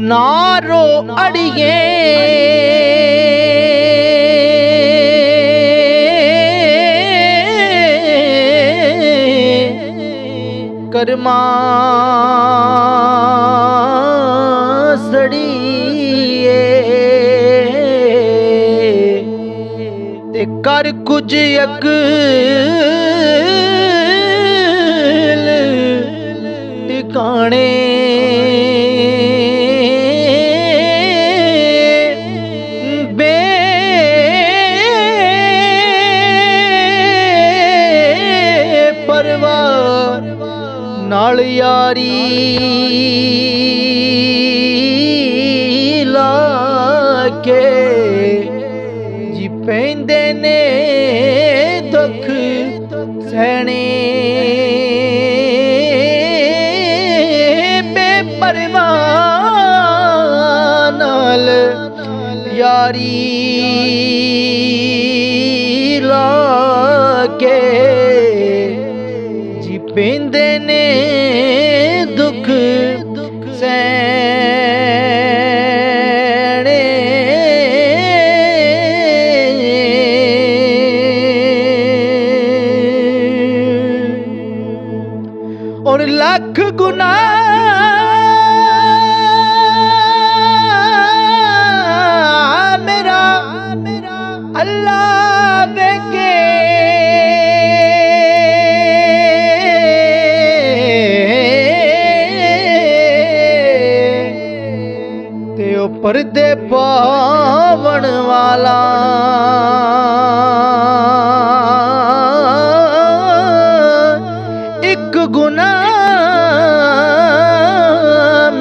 नारो अड़िए कर्मा सड़िए ते कर कुछ अकल टिकाने नाल यारी लाके जी पैंदे ने दुख सहने बेपरवाह नाल यारी लाके जी पैंदे ने दुख सहने और लाख गुना मेरा अल्लाह बेके पर्दे पावन वाला एक गुनाह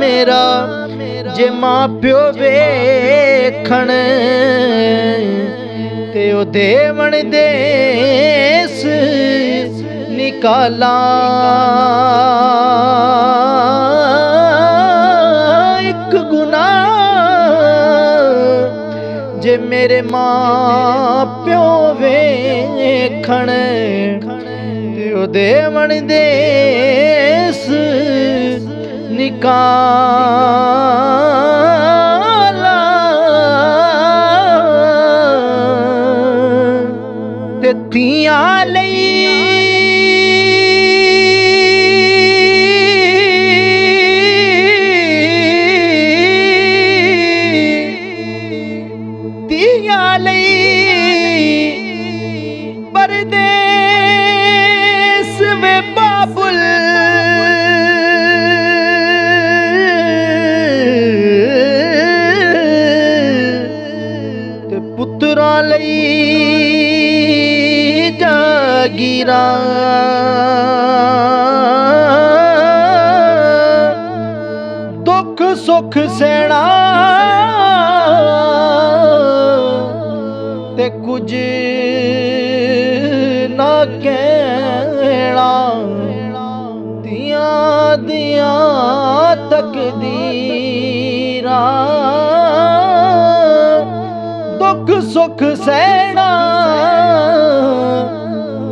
मेरा जे मां प्यो वेखण ते ओ देवण देस निकाला एक गुनाह जे मेरे मां प्यो वेखण ते ओ देवण देस निकाला ते तियां लई परदेस वे बाबुल ते पुत्रा लई जागीरा दुख सुख सहना ते कुछ ना कहना दियां दियां तकदीरा दुख सुख सहना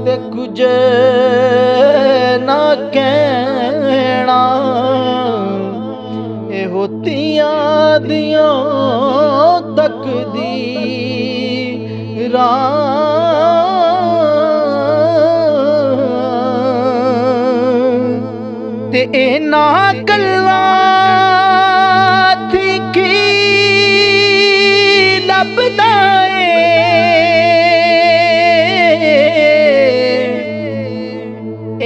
ते कुछ ना कहना ए होतियां दियां तकदीरा ते इना गल्लां थी की लभदा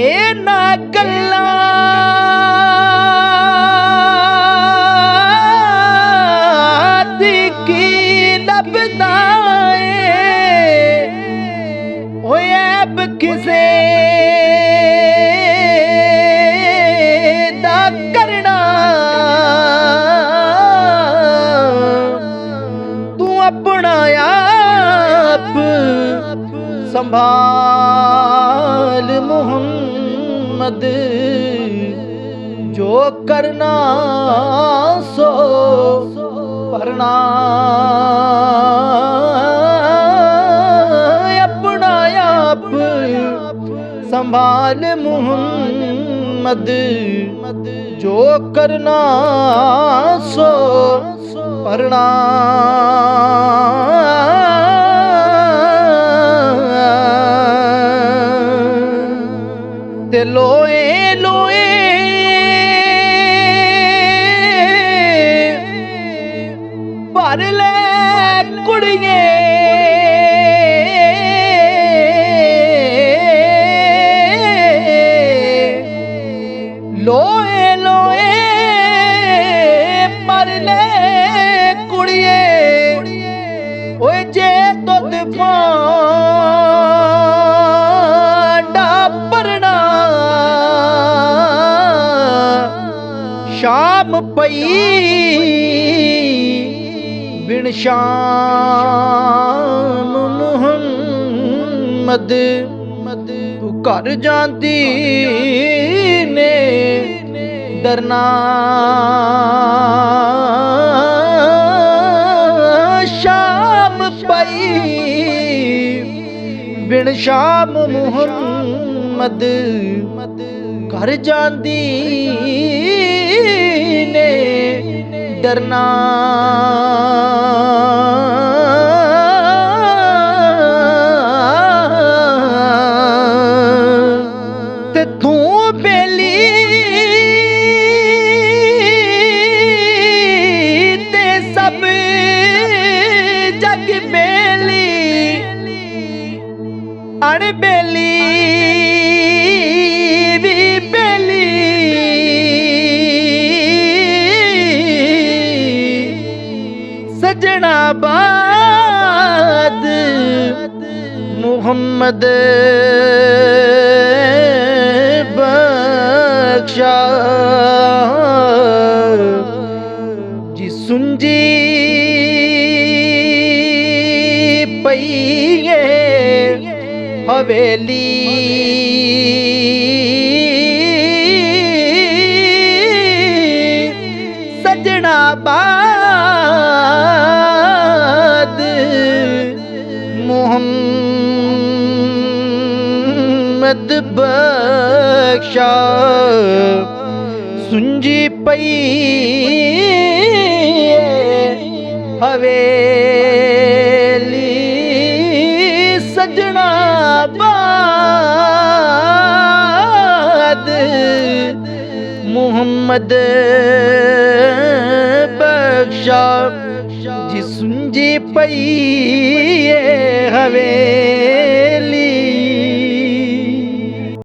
इना गल्लां थी की लभदा ओ ऐब किसे अपना आप संभाल मोहम्मद जो करना सो भरना अपना संभाल मुहम्मद, जो करना सो करना। ते लोए लोए भर ले कुड़िए, लोए लोए भर ले कुड़िए, ओए जे दुध पांडा भरना। शाम पई बिन शाम मुहम्मद, तू घर जाती ने डरना। शाम पई बिन शाम मुहम्मद, घर जाती ने डरना। ते तू बेली ते सब जग बेली, अणबेली भी बेली। सजना बाद मुहम्मद बख्शा, जी सुंजी पई हवेली। सजना बाद मुहम्मद बख्शा, सुंजी पई हवेली। सजना बाद मुहम्मद बख्शा, जी सुंजी पई हवेली।